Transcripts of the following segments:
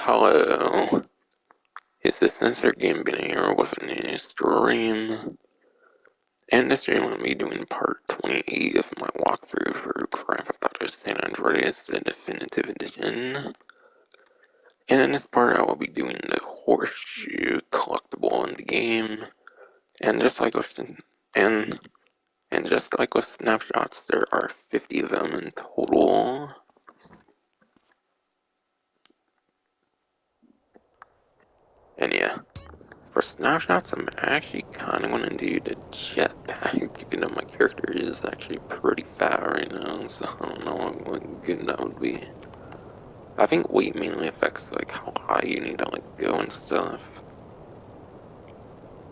Hello, it's the Sensor Game Bin here with a new stream. And this stream I'm going to be doing part 28 of my walkthrough for Grand Theft Auto San Andreas, the Definitive Edition. And in this part I will be doing the Horseshoe collectible in the game. And just like with snapshots, there are 50 of them in total. And yeah. For snapshots, I'm actually kind of going to do the jetpack, even though my character is actually pretty fat right now, so I don't know what good that would be. I think weight mainly affects like how high you need to like go and stuff.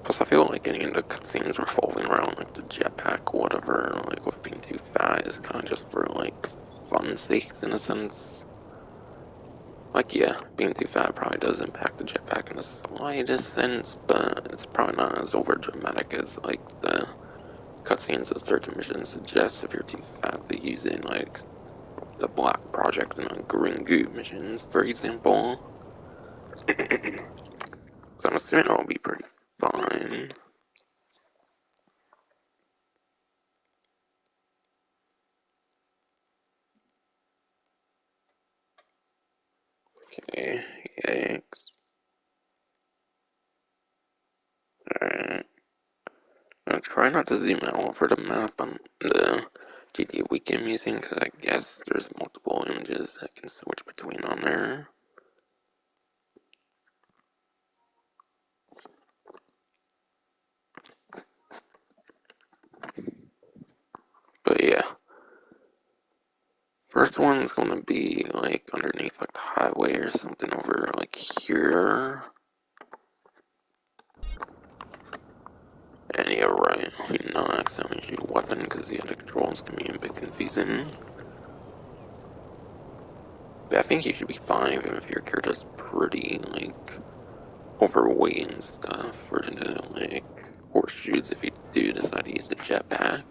Plus I feel like any of the cutscenes revolving around like the jetpack or whatever, like with being too fat is kind of just for like fun sakes in a sense. Like, yeah, being too fat probably does impact the jetpack in the slightest sense, but it's probably not as over dramatic as, like, the cutscenes of certain missions suggest if you're too fat to use it in, like, the Black Project and the Green Goo missions, for example. So I'm assuming it'll be pretty fine. Okay, yikes. Alright. I'll try not to zoom out over the map on the GTA wiki I'm using, because I guess there's multiple images I can switch between on there. But yeah. First one's gonna be like underneath like the highway or something over like here. And yeah, right. You not accidentally shoot a weapon because yeah, the controls can be a bit confusing. But I think you should be fine even if your character's pretty like overweight and stuff for the like horseshoes if you do decide to use the jetpack.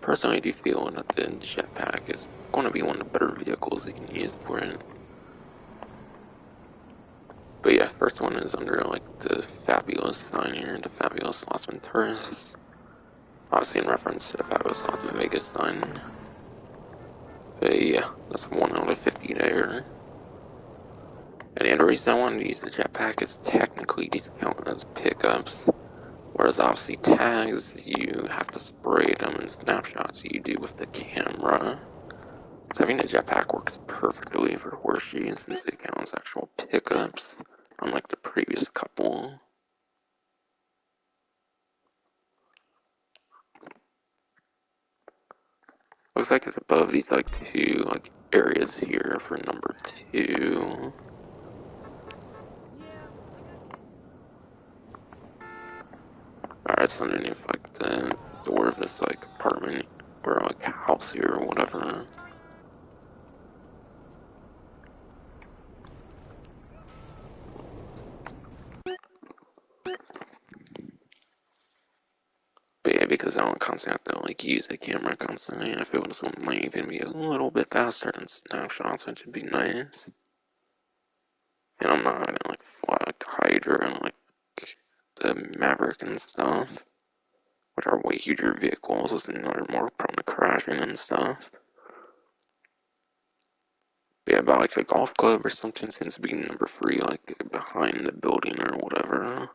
Personally, I do feel that the jetpack is going to be one of the better vehicles you can use for it. But yeah, first one is under like the Fabulous sign here, the Fabulous Las Venturas. Obviously in reference to the Fabulous Las Vegas sign. But yeah, that's 1 out of 50 there. And the reason I wanted to use the jetpack is technically these count as pickups. Whereas obviously tags, you have to spray them in snapshots you do with the camera. So having a jetpack works perfectly for horseshoes since they count as actual pickups, unlike the previous couple. Looks like it's above these like two like areas here for number 2. Alright, it's underneath like the door of this like apartment or like house here or whatever. But yeah, because I don't constantly have to like use a camera constantly, I feel this one might even be a little bit faster than snapshots, which would be nice. And I'm not gonna like fly like the Hydra and like the Maverick and stuff, which are way huger vehicles and are more prone to crashing and stuff. But yeah, about like a golf club or something seems to be number 3, like behind the building or whatever.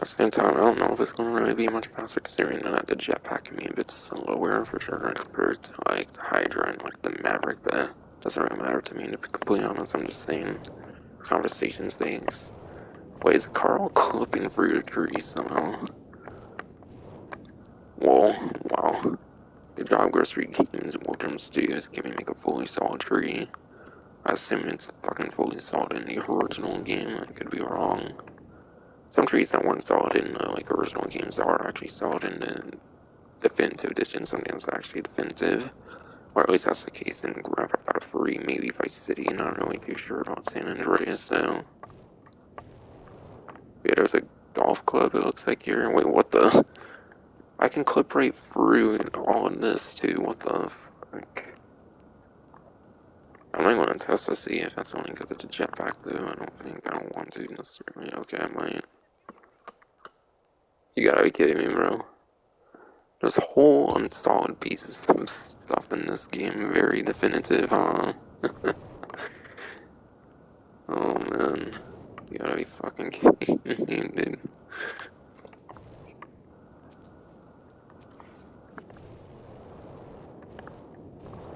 At the same time, I don't know if it's going to really be much faster considering that the jetpack can be a bit slower for sure compared to like the Hydra and like the Maverick, but it doesn't really matter to me to be completely honest. I'm just saying for conversation sakes. Wait, is Carl clipping through the tree somehow? Whoa, wow. Good job, Grocery Games and Wilton Studios giving me a fully solid tree. I assume it's fucking fully solid in the original game, I could be wrong. Some trees that weren't solid in like original games are actually solid in the definitive edition, something that's actually definitive. Or at least that's the case in Grand Theft Auto 3, maybe Vice City. Not really too sure about San Andreas, though. Yeah, there's a golf club, it looks like here. Wait, what the? I can clip right through all of this, too. What the fuck? I might want to test to see if that's only because of the jetpack, though. I don't think I don't want to necessarily. Okay, I might. You gotta be kidding me, bro. There's whole unsolid pieces of stuff in this game. Very definitive, huh? Oh, man. You gotta be fucking kidding me, dude.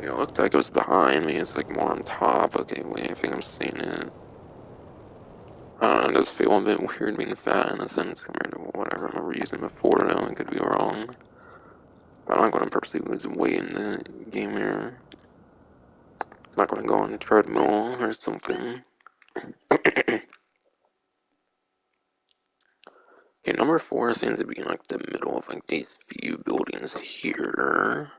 It looked like it was behind me. It's like more on top. Okay, wait, I think I'm seeing it. I don't know, it does feel a bit weird being fat in a sense compared to what I remember using before, though. I could be wrong. But I'm not going to purposely lose weight in the game here. I'm not going to go on a treadmill or something. Okay, number 4 seems to be in like the middle of like these few buildings here.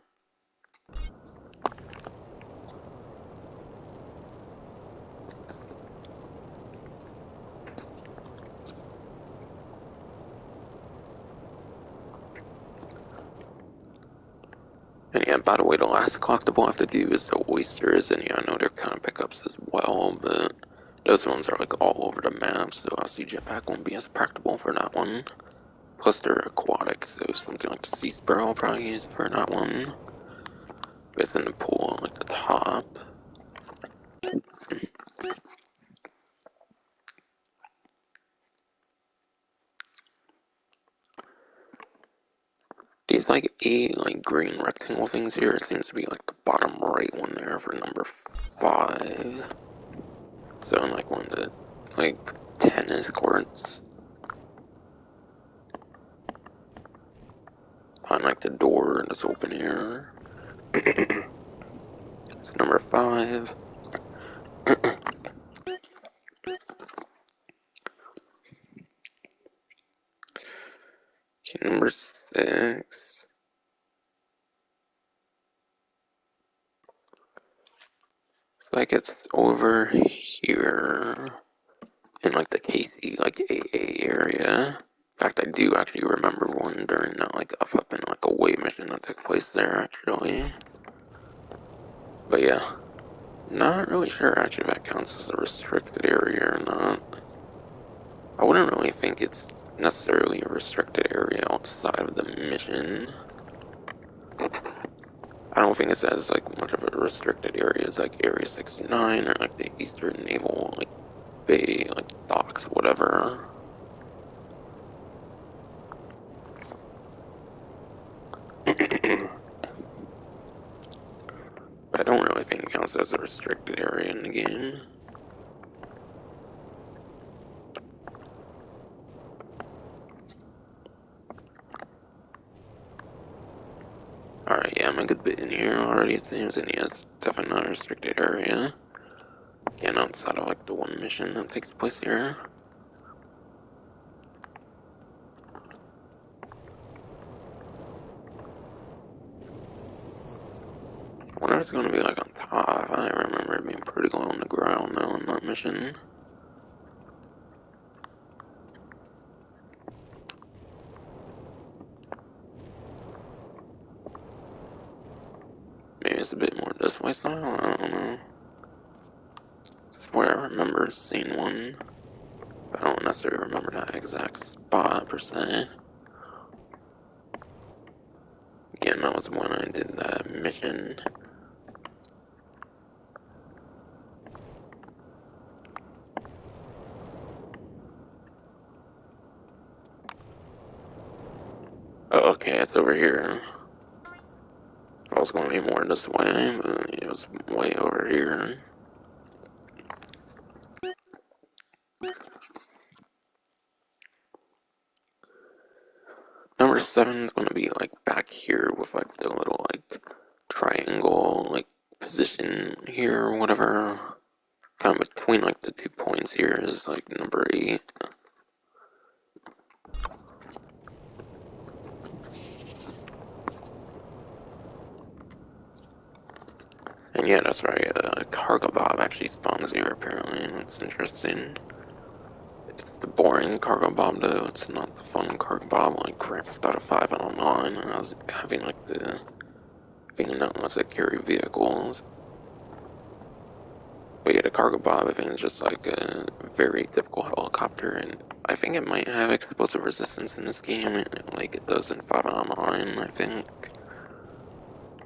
And yeah, by the way, the last collectible I have to do is the oysters, and yeah, I know they're kind of pickups as well, but those ones are like all over the map, so obviously jetpack won't be as practical for that one. Plus they're aquatic, so something like the sea sparrow I'll probably use for that one. But it's in the pool on like the top. These like 8 like green rectangle things here seems to be like the bottom right one there for number 5. So in like one of the like tennis courts. On like the door that's open here. It's number 5. Okay, number 6. It's like it's over here in like the Casey like AA area. In fact, I do actually remember one during that like up in like a away mission that took place there actually. But yeah, not really sure actually if that counts as a restricted area or not. I wouldn't really think it's necessarily a restricted area outside of the mission. I don't think it's as like much of a restricted area as like Area 69 or like the Eastern Naval like Bay like docks whatever. But I don't really think it counts as a restricted area in the game. Alright, yeah, I'm a good bit in here already, it seems, and yeah, it's definitely not a restricted area. Again, outside of like the one mission that takes place here. I wonder if it's gonna be like on top. I remember it being pretty low on the ground though in that mission. Maybe it's a bit more this way style, I don't know. It's where I remember seeing one. But I don't necessarily remember that exact spot per se. Again, that was when I did that mission. Oh, okay, it's over here. I was going to be more this way, but it was way over here. Number 7 is going to be like back here with like the little like triangle like position here or whatever. Kind of between like the 2 points here is like number 8. And yeah, that's right. Cargo Bob actually spawns here apparently. That's interesting. It's the boring Cargo Bob though. It's not the fun Cargo Bob like Grand Theft Auto 5 and online. And I was having like the feeling that was like carry vehicles. But yeah, the Cargo Bob I think is just like a very typical helicopter, and I think it might have explosive resistance in this game, like it does in 5 and online. I think.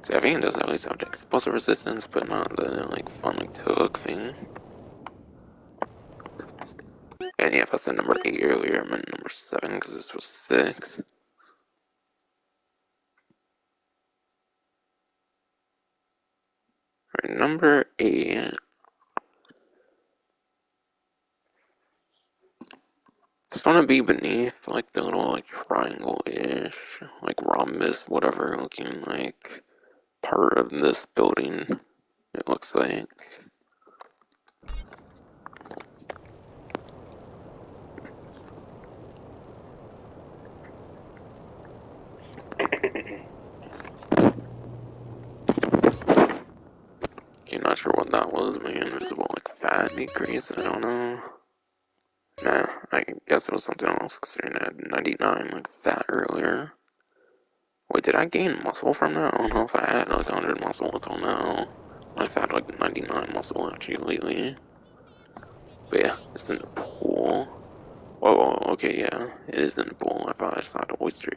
So I think it does at least have the explosive resistance, but not the like fun like tug thing. And yeah, if I said number 8 earlier, I meant number 7 because this was 6. Alright, number 8. It's gonna be beneath like the little like triangle-ish, like rhombus, whatever looking like part of this building. It looks like. Okay, not sure what that was, man. Invisible like fat decrease. I don't know. Nah, I guess it was something else considering I had 99 like fat earlier. Wait, did I gain muscle from that? I don't know if I had like 100 muscle until now. I've had like 99 muscle actually lately. But yeah, it's in the pool. Whoa, okay, yeah, it is in the pool. I thought I saw the oyster.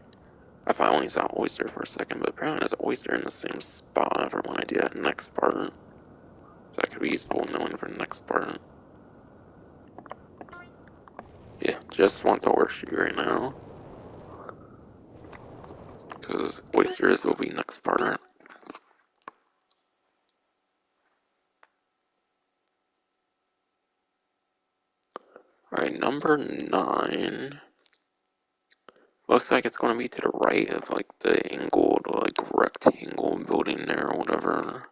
I thought I only saw oyster for a second, but apparently there's an oyster in the same spot for when I do that next part. So that could be useful knowing for the next part. Yeah, just want the horseshoe right now. Because oysters will be next part. Alright, number 9. Looks like it's going to be to the right of like the angled like rectangle building there or whatever.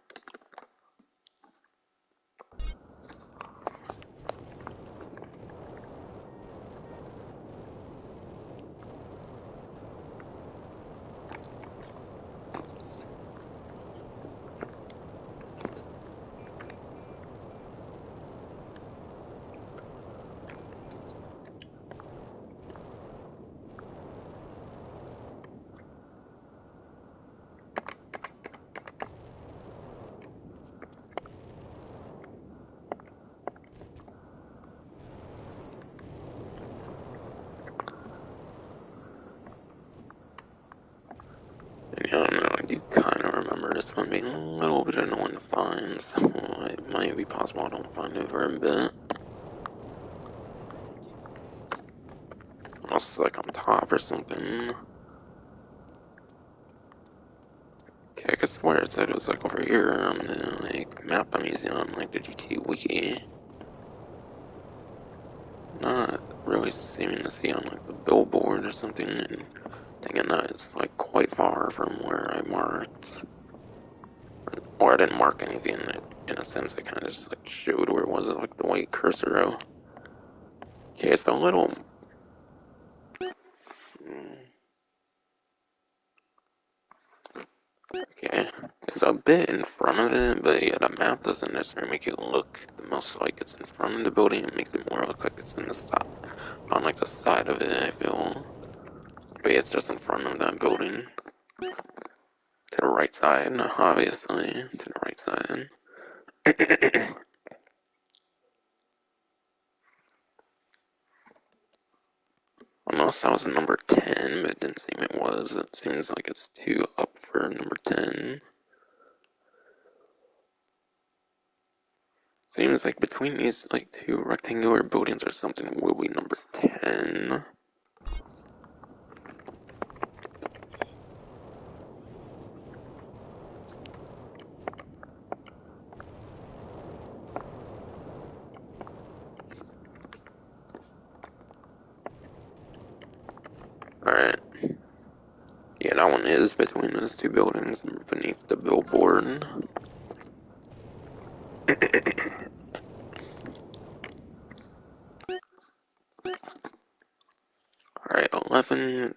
And yeah, I don't know, I do kind of remember this one being a little bit annoying to find, so it might be possible I don't find it for a bit. Unless it's like on top or something. Okay, I could swear it said it was like over here on the like map I'm using on like the GT wiki. Not really seeming to see on like the billboard or something, and thinking that it's like quite far from where I marked. Or I didn't mark anything in a sense, I kind of just like showed where it was like the white cursor. Okay, it's a little. Okay, it's a bit in front of it, but yeah, the map doesn't necessarily make it look the most like it's in front of the building. It makes it more look like it's in the side, on like the side of it. I feel, but yeah, it's just in front of that building, to the right side, obviously, to the right side. Unless that was number 10, but it didn't seem it was. It seems like it's too up for number 10. Seems like between these like two rectangular buildings or something will be number 10. Alright. Yeah, that one is between those two buildings beneath the billboard. Alright, 11.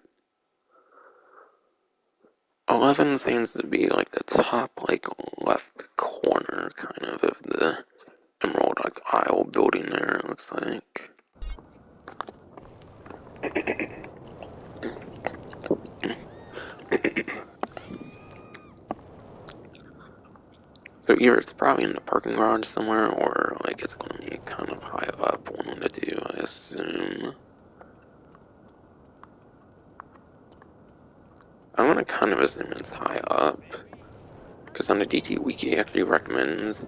11 seems to be like the top, like left corner, kind of the Emerald like Isle building there. It looks like. So either it's probably in the parking garage somewhere, or like it's gonna be kind of high up. One of the two, I assume. I'm gonna kind of assume it's high up, because on the DT Wiki actually recommends.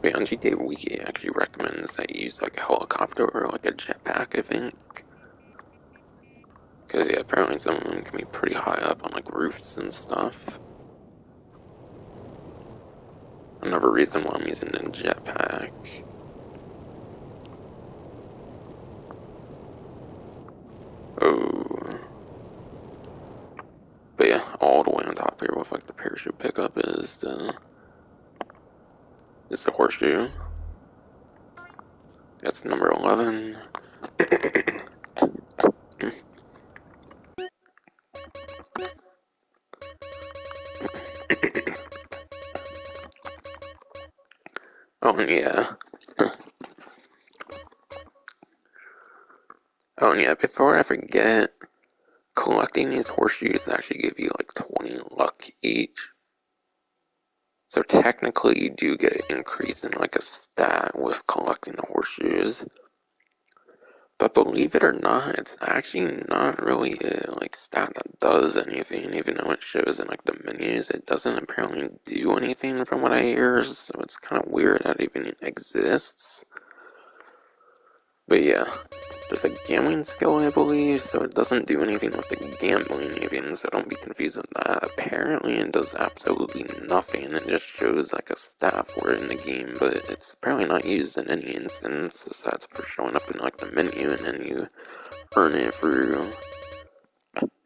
Wait, on GTA Wiki actually recommends that you use like a helicopter or like a jetpack, I think. Because yeah, apparently some of them can be pretty high up on like roofs and stuff. Another reason why I'm using the jetpack. Oh. But yeah, all the way on top here with like the parachute pickup is the horseshoe. That's number 11. Oh and yeah. Oh and yeah, before I forget, collecting these horseshoes actually give you like 20 luck each. So technically you do get an increase in like a stat with collecting the horseshoes. But believe it or not, it's actually not really a like stat that does anything, even though it shows in like the menus. It doesn't apparently do anything from what I hear, so it's kind of weird that it even exists. But yeah, there's a gambling skill, I believe, so it doesn't do anything with the gambling even, so don't be confused with that. Apparently it does absolutely nothing, it just shows like a stat for it in the game, but it's apparently not used in any instance, aside for showing up in like the menu, and then you earn it through,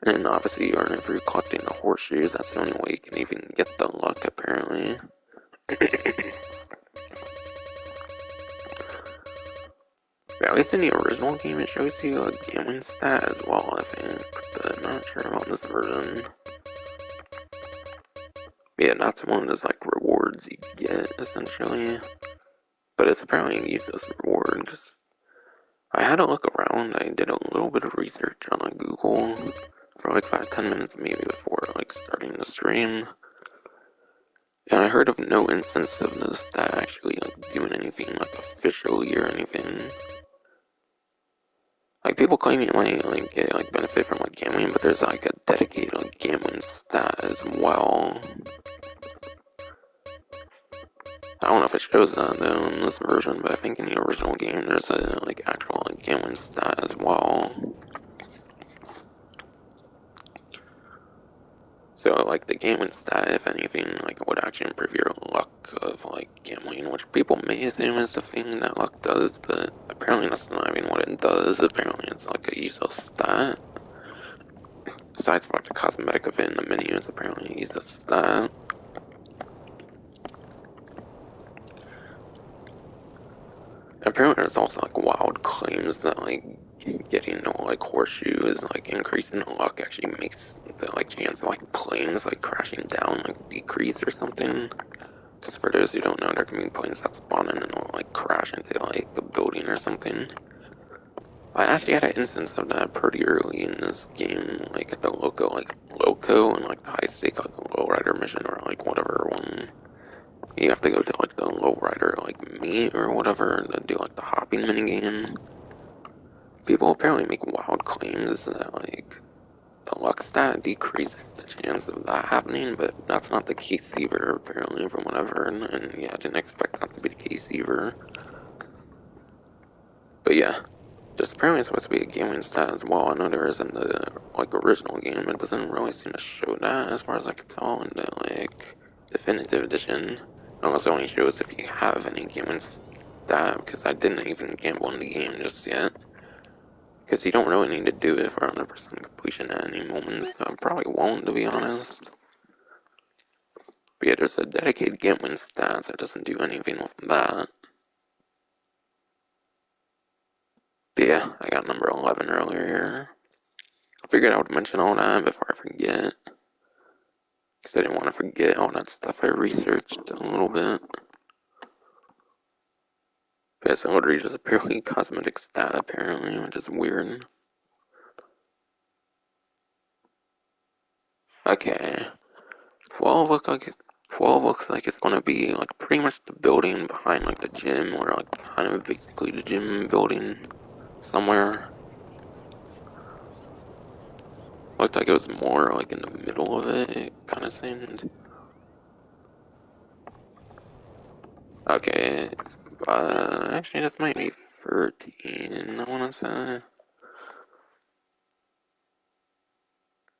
and obviously you earn it through collecting the horseshoes. That's the only way you can even get the luck, apparently. But at least in the original game, it shows you a gambling stat as well, I think, but I'm not sure about this version. But yeah, that's one of those like rewards you get, essentially. But it's apparently used as a reward, because I had a look around, I did a little bit of research on like Google for like 5-10 minutes maybe before like starting the stream. And I heard of no instance of this that actually like doing anything like officially or anything. Like people claim you might like get like benefit from like gambling, but there's like a dedicated like gambling stat as well. I don't know if it shows that though in this version, but I think in the original game there's a like actual like gambling stat as well. So like the gambling stat, if anything, like would actually improve your luck of like gambling, which people may assume is the thing that luck does, but apparently that's not even what it does. Apparently it's like a useless stat. Besides for like the cosmetic of it in the menu, it's apparently a useless stat. Apparently there's also like wild claims that like getting no like horseshoe is like increasing the luck actually makes the like chance of like planes like crashing down like decrease or something. Because for those who don't know, there can be planes that spawn in and will like crash into like a building or something. I actually had an instance of that pretty early in this game, like at the loco and like the high stake like lowrider mission or like whatever one. You have to go to like the lowrider like meet or whatever and then do like the hopping minigame. People apparently make wild claims that like the luck stat decreases the chance of that happening, but that's not the case either, apparently, from what I've heard, and yeah, I didn't expect that to be the case either. But yeah, just apparently it's supposed to be a gambling stat as well. I know there is in the like original game, it doesn't really seem to show that as far as I can tell in the like definitive edition. Unless it only shows if you have any gambling stat, because I didn't even gamble in the game just yet. Because you don't really need to do it for 100% completion at any moment, so I probably won't, to be honest. But yeah, there's a dedicated gambling stat, so it doesn't do anything with that. But yeah, I got number 11 earlier. I figured I would mention all that before I forget. because I didn't want to forget all that stuff I researched a little bit. Yes, I would read as a purely cosmetic stat apparently, which is weird. Okay, 12 looks like it's gonna be like pretty much the building behind like the gym, or like kind of basically the gym building somewhere. Looked like it was more like in the middle of it, it kind of seemed. Okay, actually this might be 13, I wanna say.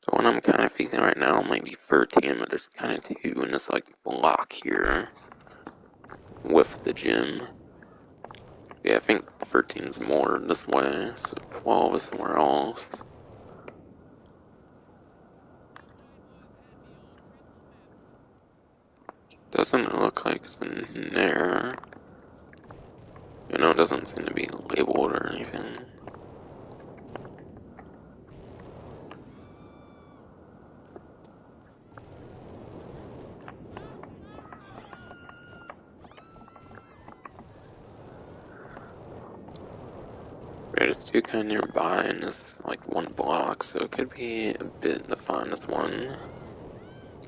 The one I'm kind of feeling right now might be 13, but there's kind of two in this like block here with the gym. Yeah, I think 13's more this way, so 12 is somewhere else. Doesn't look like it's in there. You know, it doesn't seem to be labeled or anything. Right, it's two kind of nearby in this like one block, so it could be a bit to find this one.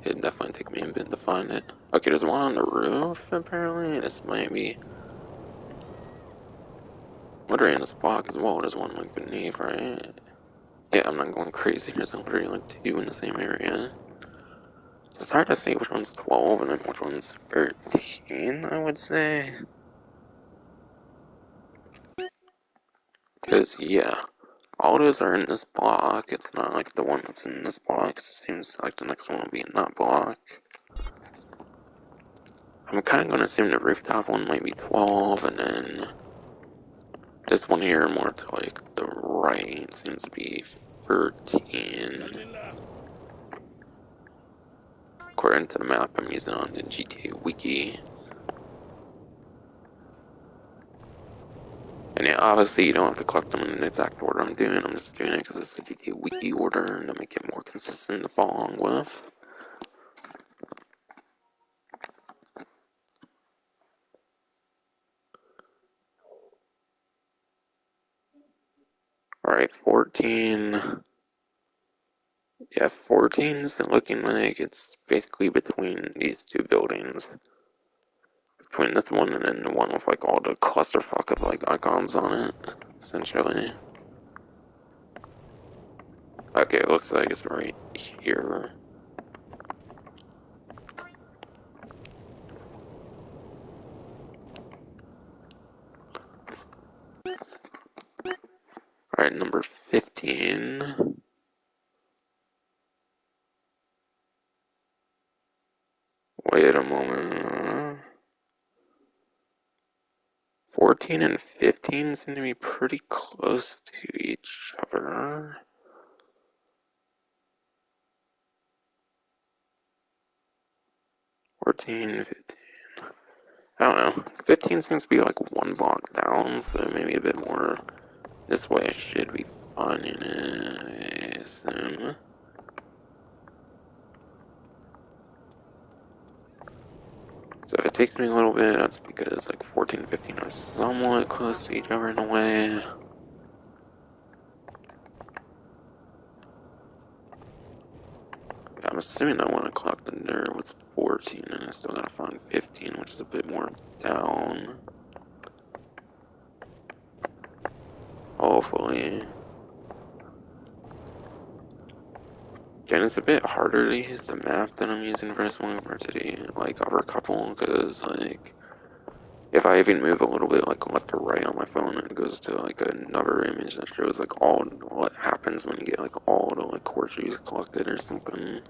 It'd definitely take me a bit to find it. Okay, there's one on the roof apparently. This might be literally in this block as well. There's one like beneath, right? Yeah, I'm not going crazy. There's literally like two in the same area. So it's hard to say which one's 12 and then which one's 13, I would say. Because, yeah, all those are in this block. It's not like the one that's in this block. It seems like the next one will be in that block. I'm kind of going to assume the rooftop one might be 12, and then this one here more to like the right seems to be 13. According to the map I'm using on the GTA Wiki. And yeah, obviously you don't have to collect them in the exact order I'm doing. I'm just doing it because it's a GTA Wiki order and to make it more consistent to follow along with. Alright, 14. Yeah, 14's looking like it's basically between these two buildings. Between this one and then the one with like all the clusterfuck of like icons on it, essentially. Okay, it looks like it's right here. Alright, number 15. Wait a moment. 14 and 15 seem to be pretty close to each other. 14, 15. I don't know. 15 seems to be like one block down, so maybe a bit more this way I should be finding it, I assume. So if it takes me a little bit, that's because like 14 and 15 are somewhat close to each other in a way. I'm assuming I want to clock the there with 14, and I still gotta find 15, which is a bit more down. Hopefully. Again, it's a bit harder to use the map that I'm using for this one compared to the, like, other couple, because, like, if I even move a little bit, like, left or right on my phone, it goes to, like, another image that shows, like, all what happens when you get, like, all the, like, horseshoes collected or something.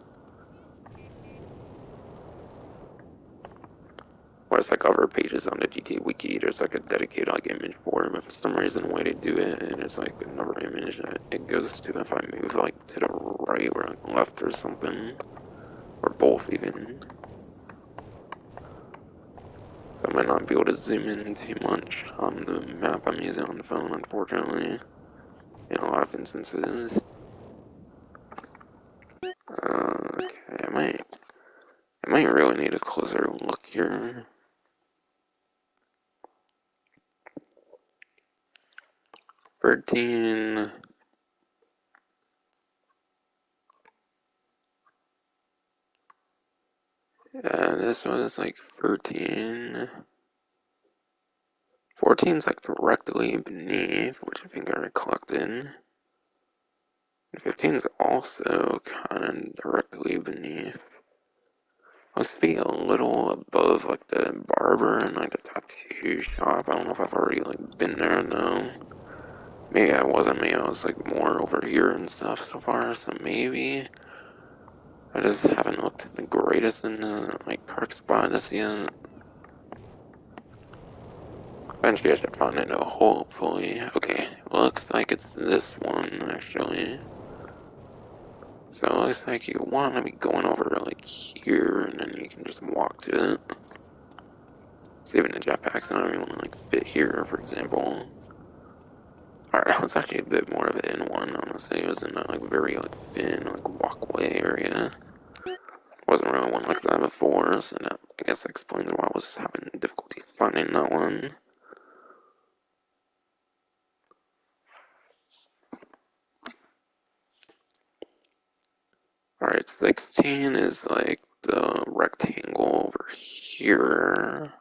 Whereas, like, other pages on the GTA Wiki, there's, like, a dedicated, like, image for them. If for some reason the way they do it, and it's, like, another image that it goes to if I move, like, to the right or, like, left or something. Or both, even. So I might not be able to zoom in too much on the map I'm using on the phone, unfortunately, in a lot of instances. Okay, I might might need a closer look here. $13. Yeah, this one is like 13. 14's like directly beneath, which I think I already collected. And 15's also kind of directly beneath. Looks to be a little above like the barber and like the tattoo shop. I don't know if I've already like been there though. Maybe I wasn't. Maybe I was like more over here and stuff so far. So maybe I just haven't looked the greatest in the like park spots yet. Eventually I should find it, hopefully. Okay, looks like it's this one, actually. So it looks like you want to be going over, like, here, and then you can just walk to it. Saving the jetpacks, I don't even want to, like, fit here, for example. Alright, that was actually a bit more of an in one, honestly. It was in a, like, very, like, thin, like, walkway area. Wasn't really one like that before, so that, I guess, that explains why I was having difficulty finding that one. Alright, 16 is like the rectangle over here.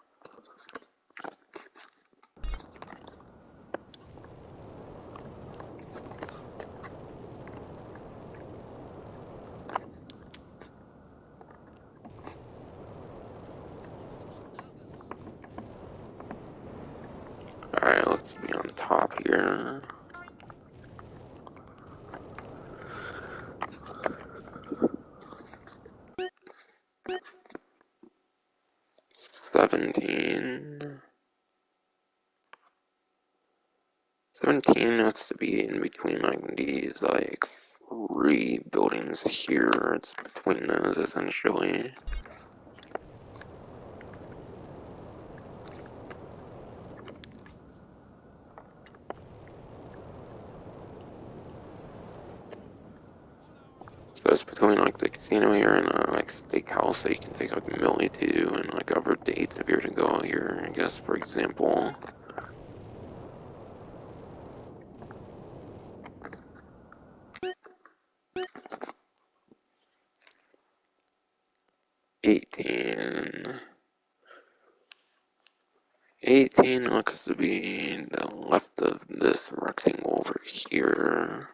Alright, let's be on top here. Seventeen. 17 has to be in between like these like three buildings here. It's between those essentially. So it's between like the casino here and like steakhouse that you can take like Millie to and like other dates if you're to go here, I guess, for example. Eighteen. 18 looks to be the left of this rectangle over here.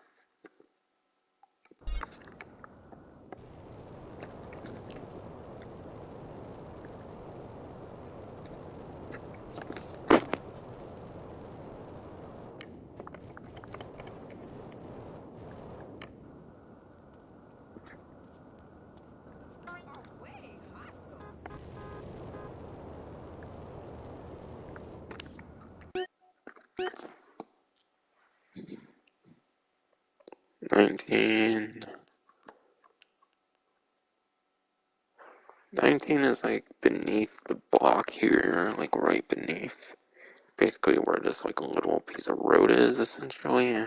Nineteen. 19 is like beneath the block here, like right beneath. Basically where this like little piece of road is, essentially.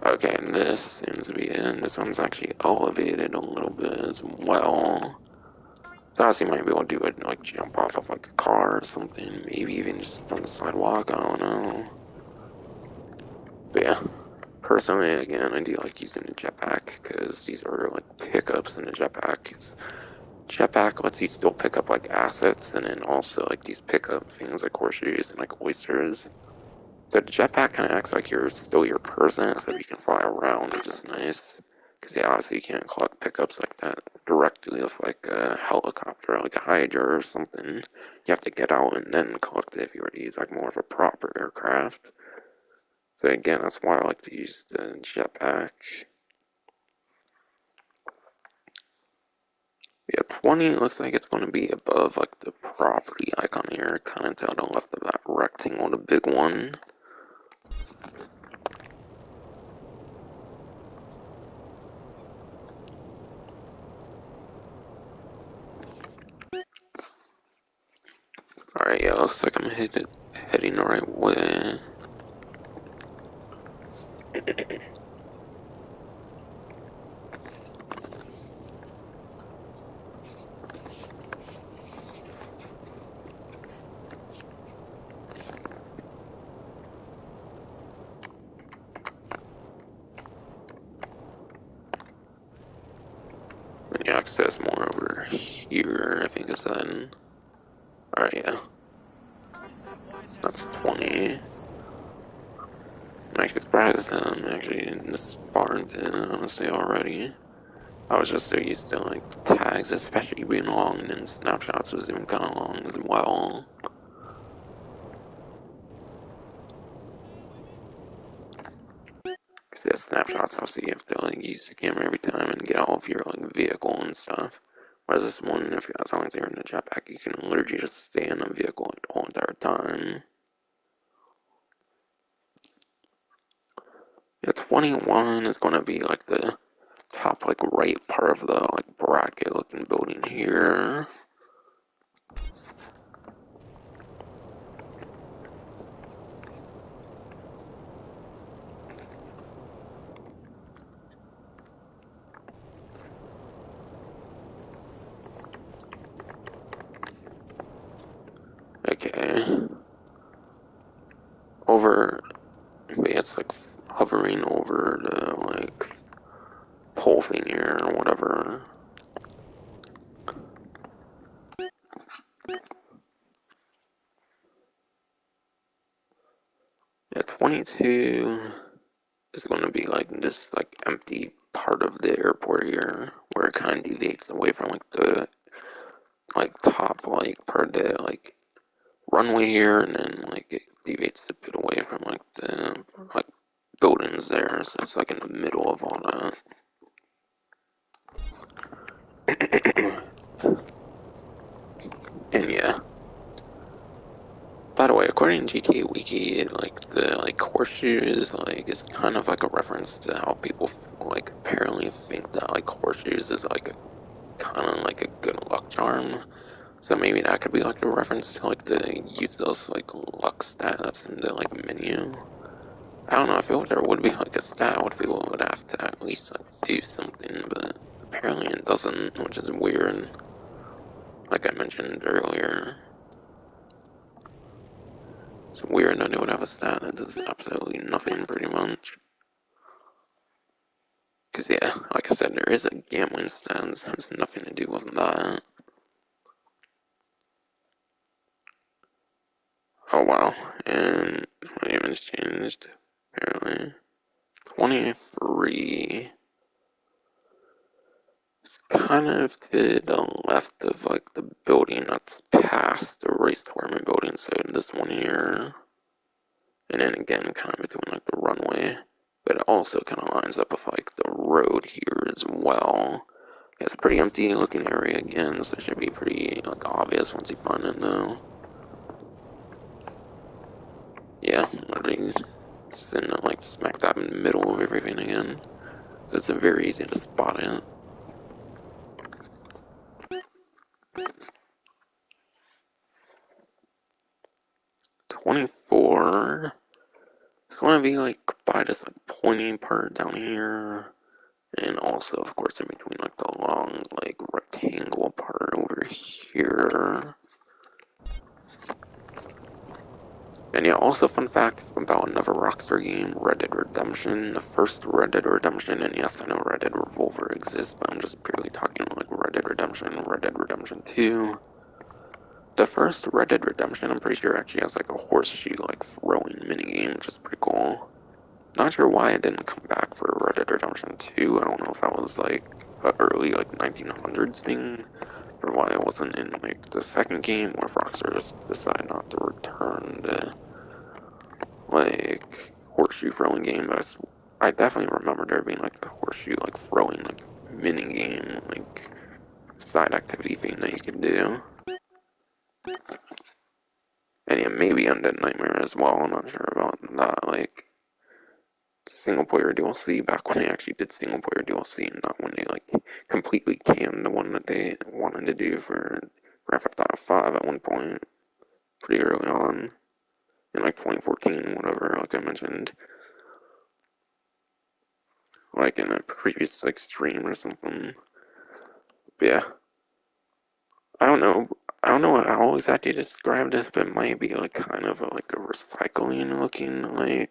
Okay, and this seems to be it. This one's actually elevated a little bit as well. So you might be able to do it, like jump off of like a car or something, maybe even just from the sidewalk, I don't know. But yeah, personally, again, I do like using the jetpack because these are like pickups in the jetpack. Jetpack lets you still pick up like assets and then also like these pickup things like horseshoes and like oysters. So the jetpack kind of acts like you're still your person, so you can fly around, which is nice. Because yeah, obviously you can't collect pickups like that directly with like a helicopter, like a Hydra or something. You have to get out and then collect it if you were to use like more of a proper aircraft. So again, that's why I like to use the jetpack. Yeah, 20 looks like it's going to be above like the property icon here, kind of to the left of that rectangle, the big one. Alright, yeah, looks like I'm heading the right way. And you access more over here, I think is that. Alright, yeah. That's 20. I'm actually surprised I'm actually this far into, honestly, already. I was just so used to, like, the tags, especially being long, and snapshots was even kind of long as well. Because yeah, snapshots, obviously, you have to, like, use the camera every time and get all of your, like, vehicle and stuff. Whereas this one, if as long as you're in the jetpack, you can literally just stay in the vehicle like, the whole entire time. Yeah, 21 is going to be, like, the top, like, right part of the, like, bracket looking building here. Okay. Over, maybe it's like hovering over the, like, pole thing here or whatever. Yeah, 22 is going to be like this like empty part of the airport here where it kind of deviates away from like the like top like part of the like runway here, and then like it deviates a bit away from like the like buildings there, so it's like in the middle of all that. And yeah, by the way, according to GTA Wiki, like the like horseshoes like is kind of like a reference to how people like apparently think that like horseshoes is like a kind of like a good luck charm. So maybe that could be like a reference to like the use those like luck stats in the like menu. I don't know. I feel like there would be like a stat where people would have to at least like do something, but apparently it doesn't, which is weird. Like I mentioned earlier, it's weird that they would have a stat that does absolutely nothing, pretty much. Because yeah, like I said, there is a gambling stat and it has nothing to do with that. Oh wow, and my name has changed apparently. 23. It's kind of to the left of like the building that's past the race tournament building, so this one here, and then again kind of between like the runway, but it also kind of lines up with like the road here as well. Yeah, it's a pretty empty looking area again, so it should be pretty like obvious once you find it though. Yeah, literally it's in like smack dab in the middle of everything again, so it's very easy to spot it. 24. It's going to be like by this like pointy part down here, and also of course in between like the long like rectangle part over here. And yeah, also fun fact about another Rockstar game, Red Dead Redemption, the first Red Dead Redemption, and yes, I know Red Dead Revolver exists, but I'm just purely talking like Red Dead Redemption, Red Dead Redemption 2. The first Red Dead Redemption, I'm pretty sure actually has like a horseshoe like throwing minigame, which is pretty cool. Not sure why it didn't come back for Red Dead Redemption 2. I don't know if that was like a early like 1900s thing, for why it wasn't in like the second game, or if Rockstar just decided not to return the like horseshoe throwing game. But I definitely remember there being like a horseshoe like throwing like mini game like side activity thing that you could do. And yeah, maybe Undead Nightmare as well. I'm not sure about that. Like single player DLC back when they actually did single player DLC, and not when they like completely canned the one that they wanted to do for Grand Theft Auto 5 at one point. pretty early on in like 2014, whatever. Like I mentioned, like in a previous like stream or something. But yeah, I don't know. I don't know how exactly to describe this, but it might be like kind of like a recycling looking like.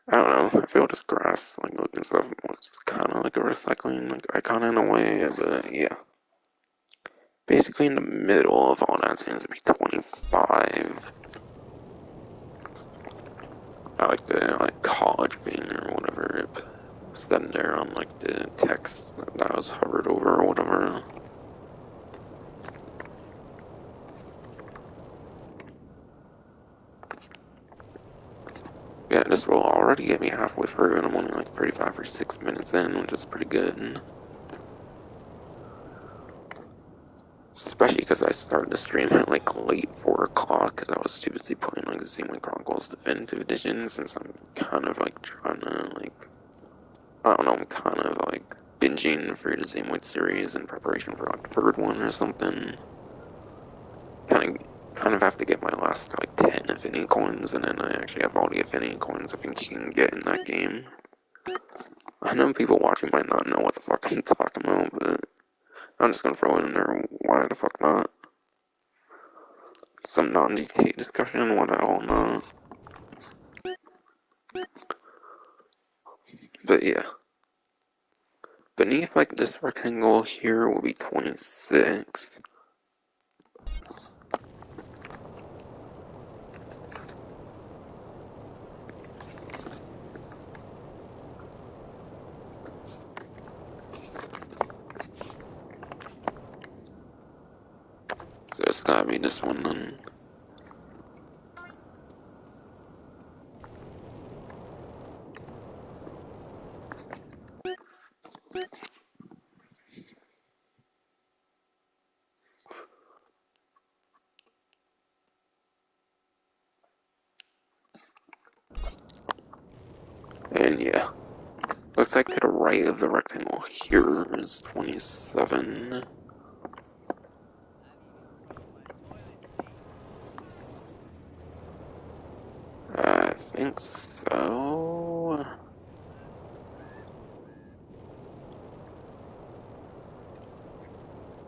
I don't know. I feel this grass like looking stuff looks kind of like a recycling like icon in a way, but yeah. Basically in the middle of all that seems to be 25. I like the like college thing or whatever it was then there on like the text that was hovered over or whatever. Yeah, this will already get me halfway through and I'm only like 35 or 6 minutes in, which is pretty good. Especially because I started the stream at like late 4 o'clock because I was too busy playing like Xenoblade Chronicles Definitive Edition since I'm kind of like trying to like, I don't know, I'm kind of like binging through the Xenoblade series in preparation for like the third one or something. Kind of have to get my last like 10 affinity coins and then I actually have all the affinity coins I think you can get in that game. I know people watching might not know what the fuck I'm talking about, but I'm just gonna throw it in there. Why the fuck not? Some non-GK discussion, what I all know. But yeah. Beneath like this rectangle here will be 26. So it's gotta be this one then. And yeah. Looks like to the right of the rectangle here is 27. I think so.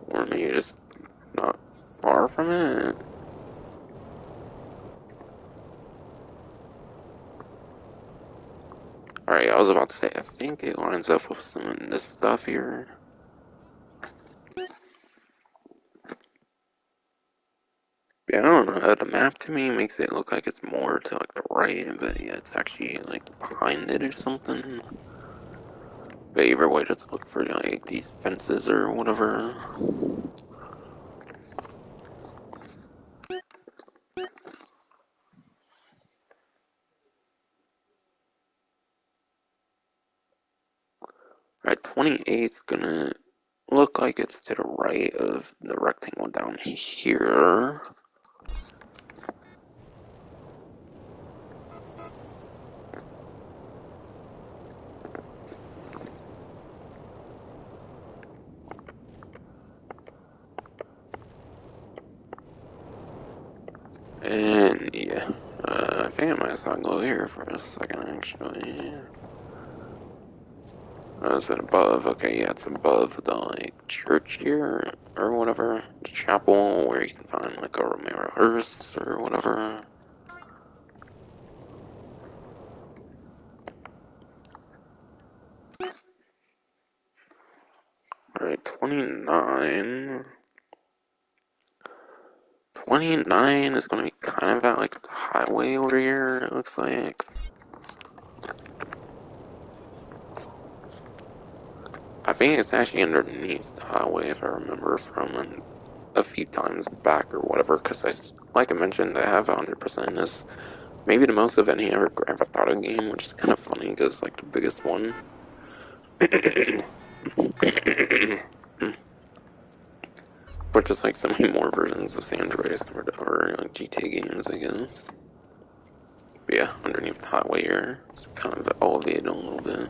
Or maybe just not far from it. Alright, I was about to say, I think it lines up with some of this stuff here. Yeah, I don't know. The map to me makes it look like it's more to like the right, but yeah, it's actually like behind it or something. But either way, just look for like these fences or whatever. Alright, 28's gonna look like it's to the right of the rectangle down here. And yeah, I think I might as well go here for a second actually. Is it above? Okay, yeah, it's above the like church here or whatever, the chapel where you can find like a Romero hearse or whatever. Alright, 29. 29 is gonna be kind of at like the highway over here, it looks like. I think it's actually underneath the highway if I remember from a few times back or whatever, because like I mentioned, I have 100% this. Maybe the most of any ever Grand Theft Auto game, which is kind of funny because like the biggest one. But just like so many more versions of San Andreas or like GTA games, I guess. But yeah, underneath the highway here, it's kind of elevated a little bit.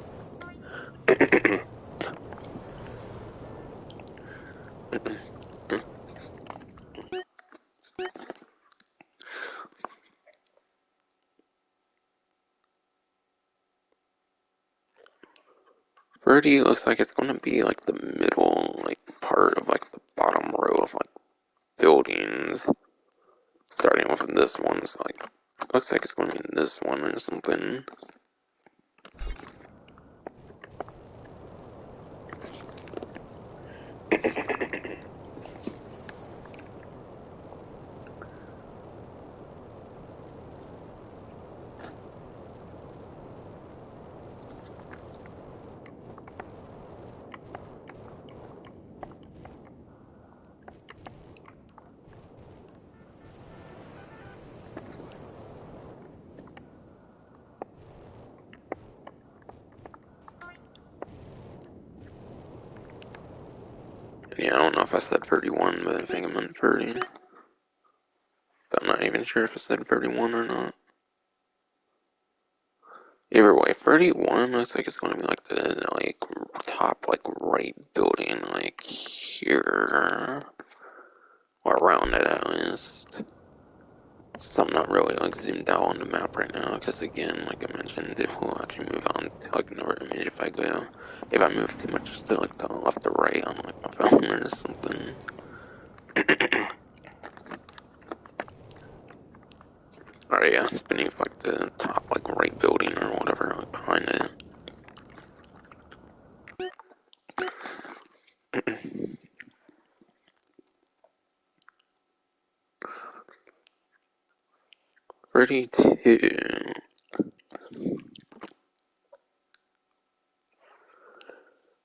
30 looks like it's going to be like the middle, like part of like the bottom row of like buildings. Starting with this one, so like looks like it's going to be this one or something. Yeah, I don't know if I said 31, but I think I meant 30. But I'm not even sure if I said 31 or not. Either way, 31 looks like it's going to be like the like top like right building like here. Or around it at least. So I'm not really like zoomed out on the map right now because again, like I mentioned, it will actually move on to like another image if I move too much to like the left or right on like my phone or something. Alright, yeah, it's beneath like the top like right building or whatever like behind it. 32.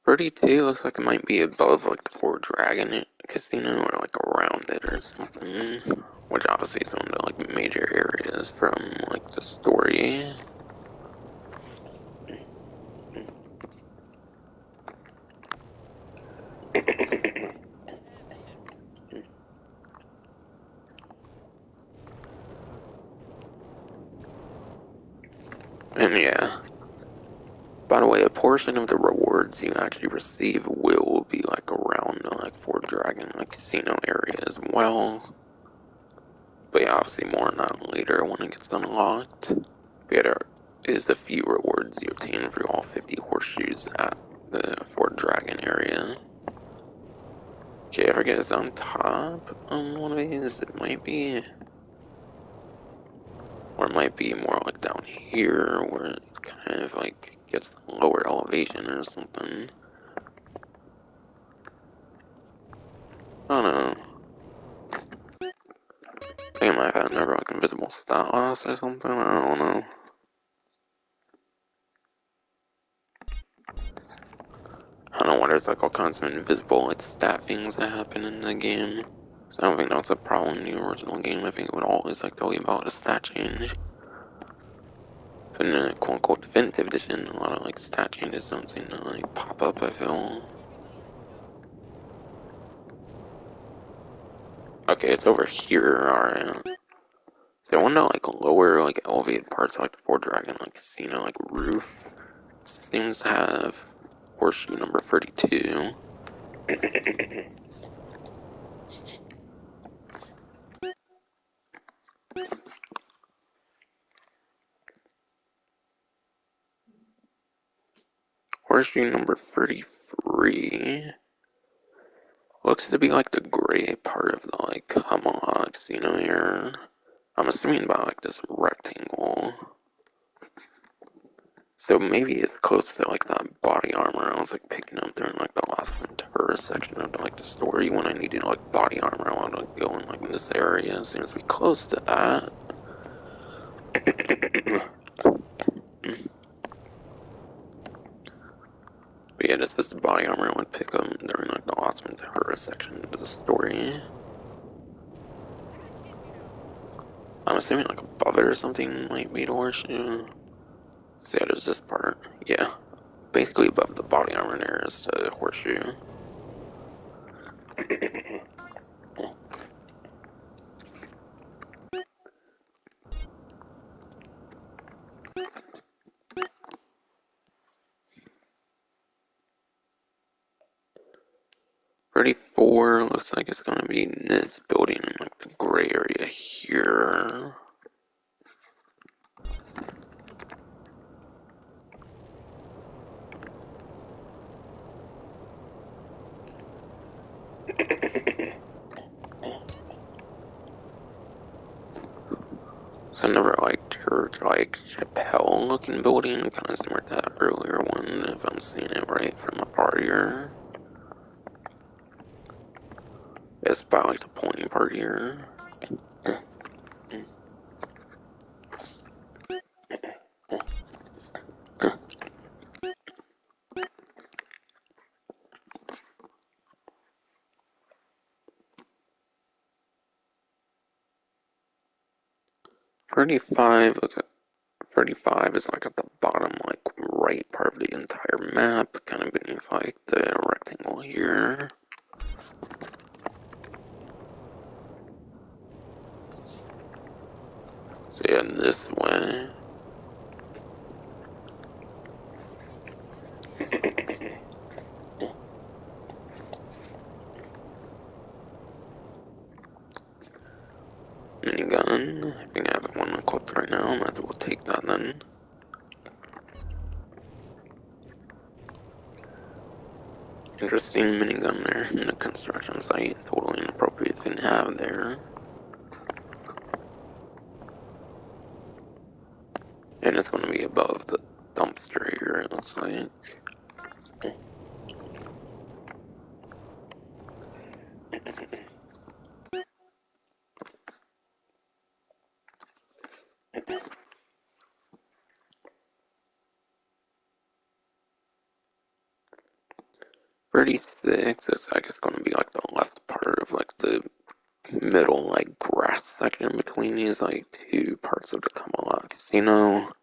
32 looks like it might be above like the Fort Dragon Casino or like around it or something. Which obviously is one of the like major areas from like the story. And yeah. By the way, a portion of the rewards you actually receive will be like around the like Fort Dragon like casino area as well. But yeah, obviously more on that later when it gets unlocked. But yeah, there is the few rewards you obtain for all 50 horseshoes at the Fort Dragon area. Okay, if I get us on top on one of these, it might be, or it might be more like down here where it kind of like gets lower elevation or something. I don't know. I think I might have had another like invisible stat loss or something. I don't know. I don't know what there's like all kinds of invisible like stat things that happen in the game. So I don't think that's a problem in the original game. I think it would always like tell you about a stat change. But in the quote unquote definitive edition, a lot of like stat changes don't seem to like pop up, I feel. Okay, it's over here, alright. So I wonder like lower like elevated parts of like the Fort Dragon like casino like roof seems to have horseshoe number 32. 33 looks to be like the gray part of the like Hamala casino here. I'm assuming about like this rectangle. So maybe it's close to like that body armor I was like picking up during like the last Ventura section of like the story when I needed like body armor. I wanted to go in like this area. It seems to be close to that. But yeah, this is the body armor I would pick up during like the last Ventura section of the story. I'm assuming like above it or something might be the horseshoe. So yeah, there's this part. Yeah. Basically above the body armor there is the horseshoe. 34 looks like it's gonna be in this building in like the gray area here. So I never liked her like Chappelle looking building, kind of similar to that earlier one, if I'm seeing it right from afar here. It's about like the pointy part here. 35, look at 35 is like at the bottom, like right part of the entire map, kind of beneath like the rectangle here. So yeah, this way. Minigun. I think I have one equipped right now. Might as well take that then. Interesting minigun there in the construction site. Totally inappropriate thing to have there. And it's going to be above the dumpster here, it looks like. $36, it's I guess going to be like the left part of like the middle like grass section between these like two parts of the Camelot Casino.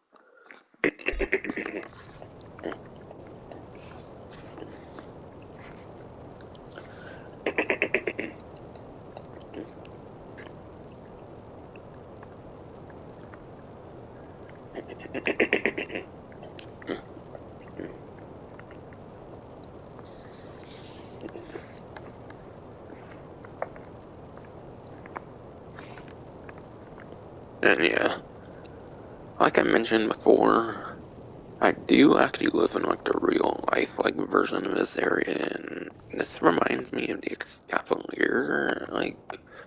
And yeah, like I mentioned before, I do actually live in like the real life like version of this area, and this reminds me of the Escavalier, like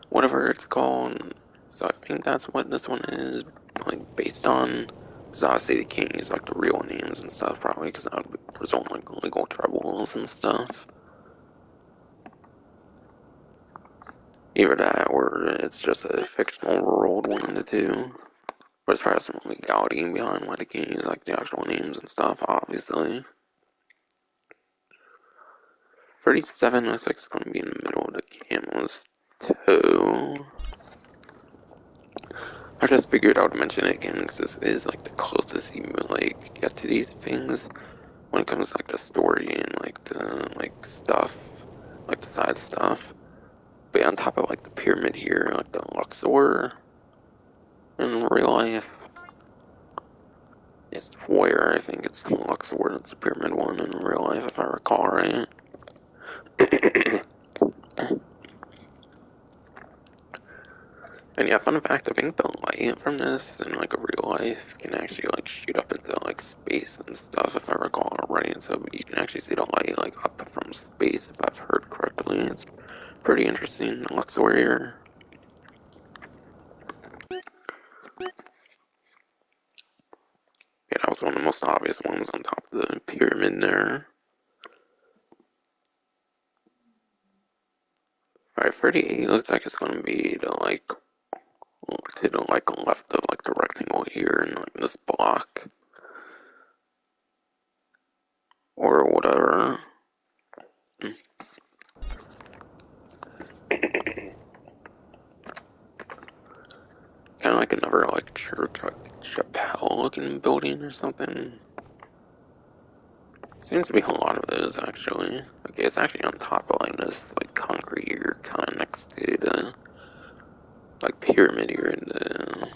whatever it's called. So I think that's what this one is like based on. Because obviously they can't use like the real names and stuff probably because that would result in like legal troubles and stuff. Either that or it's just a fictional world, one of the two. But as far as some legality behind why they can't use like the actual names and stuff, obviously. 37 looks like it's going to be in the middle of the camel's toe. I just figured I would mention it again because this is like the closest you like get to these things when it comes to like the story and like the like stuff, like the side stuff. But on top of like the pyramid here, like the Luxor in real life, it's where I think it's the Luxor that's the pyramid one in real life if I recall right. And yeah, fun fact, I think the light from this in like a real life can actually like shoot up into like space and stuff if I recall right. So you can actually see the light like up from space if I've heard correctly. It's pretty interesting. Luxor here. Yeah, that was one of the most obvious ones on top of the pyramid there. Alright, 38 looks like it's gonna be the like to the like left of like the rectangle here in like this block or whatever. Kind of like another like church, like chapel looking building or something. Seems to be a lot of those actually. Okay, it's actually on top of like this like concrete here, kind of next to the like pyramid here in the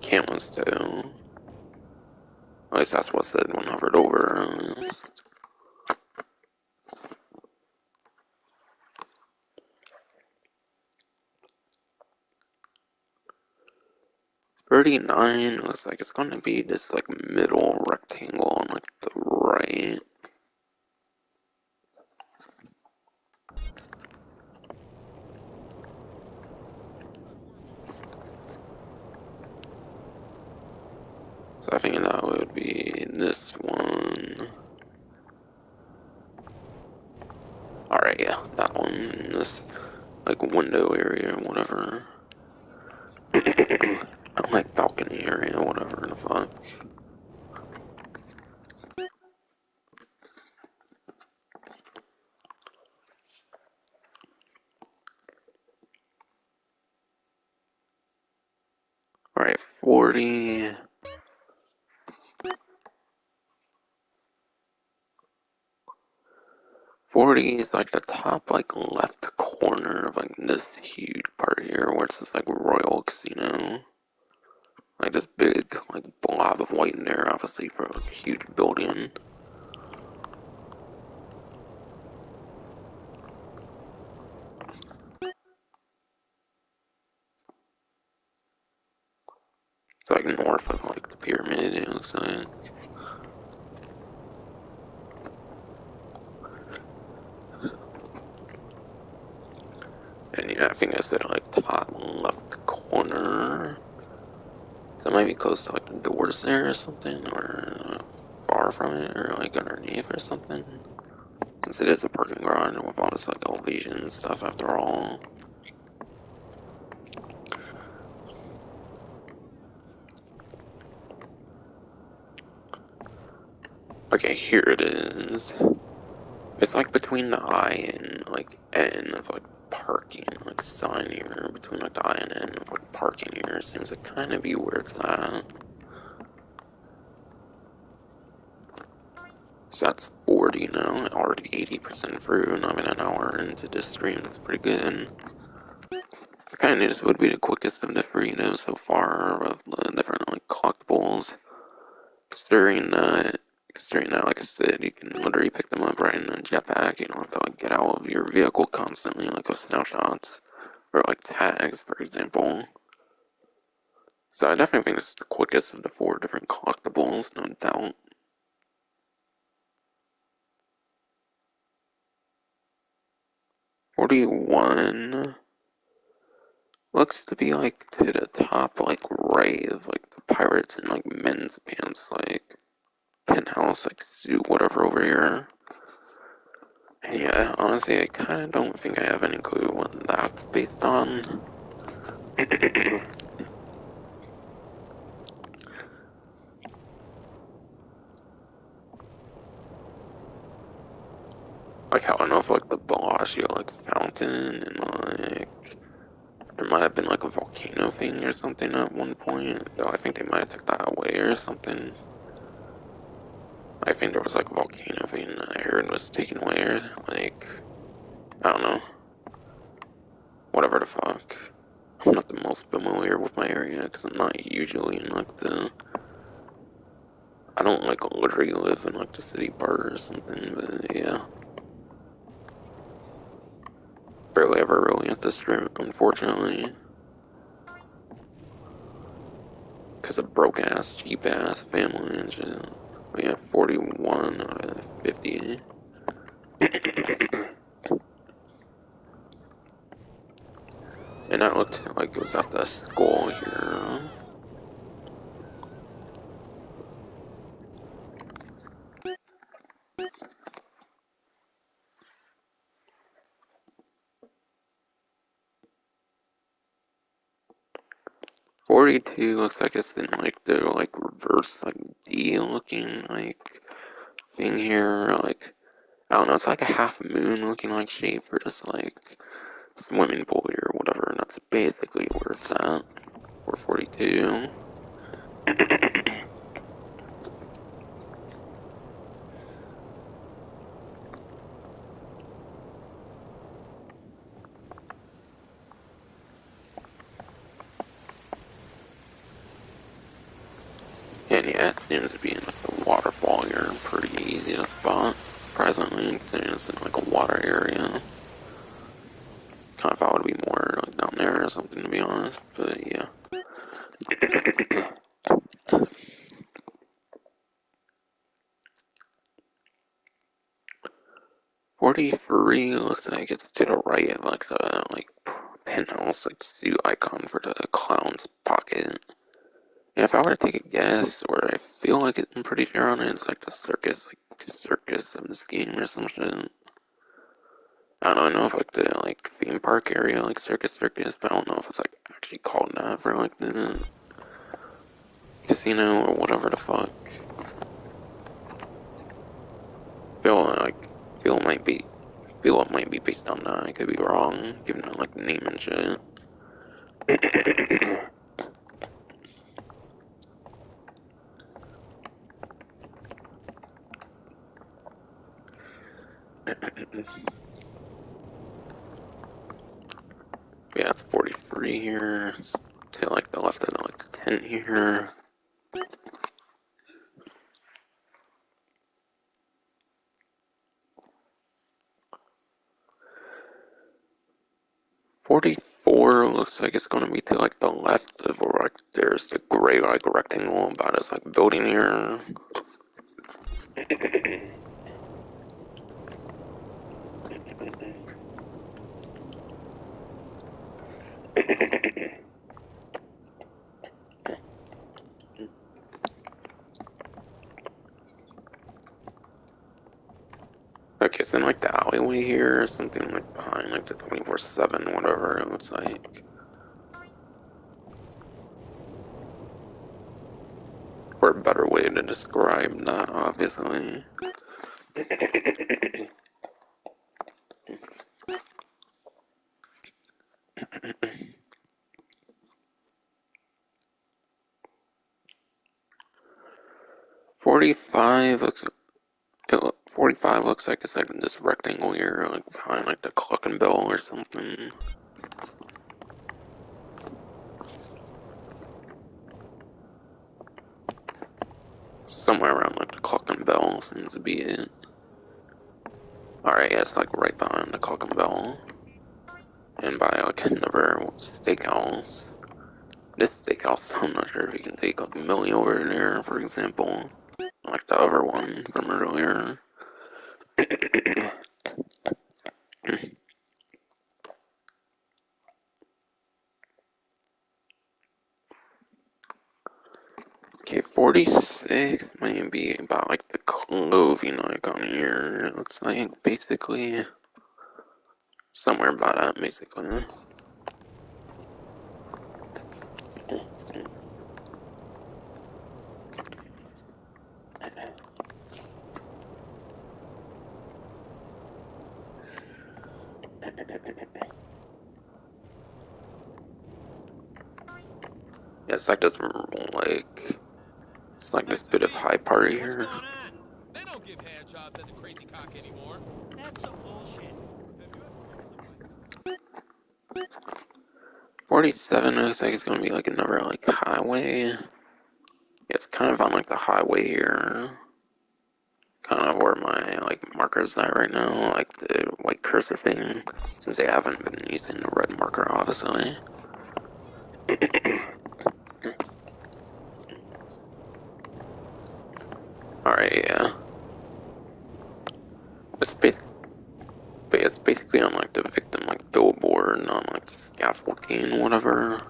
Camlin's toe. At least that's what said when hovered over. 39 looks like it's gonna be this like middle rectangle on like the right. I think that would be this one. Alright, yeah, that one. This, like, window area or whatever. Like, balcony area, whatever the fuck. Alright, 40. 40 is like the top, like, left corner of, like, this huge part here where it says, like, Royal Casino. Like, this big, like, blob of white in there, obviously, for a huge building. It's, like, north of, like, the pyramid, it looks like. And yeah, I think I said, like, top left corner. So it might be close to, like, the doors there or something, or far from it, or, like, underneath or something. Since it is a parking garage with all this, like, elevation and stuff after all. Okay, here it is. It's like between the I and like N of like parking, like sign here between like the I and N of like parking here. Seems to kind of be where it's at. So that's 40 now, already 80% through, not even an hour into this stream. That's pretty good. I kind of knew this would be the quickest of the three, so far of the different like collectibles. Considering that, like I said, you can literally pick them up right in a jetpack. You don't have to like get out of your vehicle constantly, like with snapshots or like tags, for example. So I definitely think this is the quickest of the four different collectibles, no doubt. $41 looks to be like to the top, like right of like the pirates in like men's pants, like penthouse, like suit, whatever over here. And yeah, honestly, I kind of don't think I have any clue what that's based on. Like how I don't know if like the Bellagio like fountain and like there might have been like a volcano thing or something at one point. Though I think they might have took that away or something. I think there was like a volcano thing that I heard was taken away or like I don't know. Whatever the fuck. I'm not the most familiar with my area because I'm not usually in like the. I don't like literally live in like the city part or something, but yeah. Barely ever really at this stream, unfortunately. Because of broke ass, cheap ass family and shit. We have 41 out of 50. And that looked like it was at the school here. 42 looks like it's in like the like reverse like D looking like thing here. Like I don't know, it's like a half moon looking like shape for just like swimming pool here or whatever, and that's basically where it's at. 442. And yeah, it seems to be in like the waterfall here, pretty easy to spot. Surprisingly, considering it's in like a water area. Kind of thought it would be more like down there or something, to be honest, but yeah. 43 looks like it's to the right of like the like penthouse like suit icon for the clown's pocket. If I were to take a guess, or I feel like I'm pretty sure on it, it's like the circus of this game or some shit. I don't know if like the like theme park area, like circus, but I don't know if it's like actually called that for like the casino or whatever the fuck. Feel like feel it might be feel it might be based on that. I could be wrong, given it like the name and shit. Yeah, it's 43 here. It's to like the left of like the 10 here. 44 looks like it's gonna be to like the left of where like there's the gray like rectangle about this like building here. Like it's in like the alleyway here or something like behind like the 24/7 whatever it looks like. Or a better way to describe that, obviously. 45 looks 45 looks like it's like this rectangle here, like behind like the clock and bell or something. Somewhere around like the clock and bell seems to be it. Alright, yeah, it's like right behind the clock and bell. And by like another steakhouse. This steakhouse, I'm not sure if you can take like Millie over there, for example. Like the other one from earlier. Okay, 46 might be about like the clothing icon here. It looks like basically somewhere about that, basically. Yeah, it's like this, like, it's like this bit of high party here. They don't give hand jobs at the Crazy Cock anymore. That's some bullshit. 47 looks like it's gonna be like another like highway. Yeah, it's kind of on like the highway here. Kind of where my like marker's at right now, like the white cursor thing, since they haven't been using the red marker, obviously. Alright, yeah. It's basically, but it's basically on like the victim like billboard, and on like the scaffolding, whatever.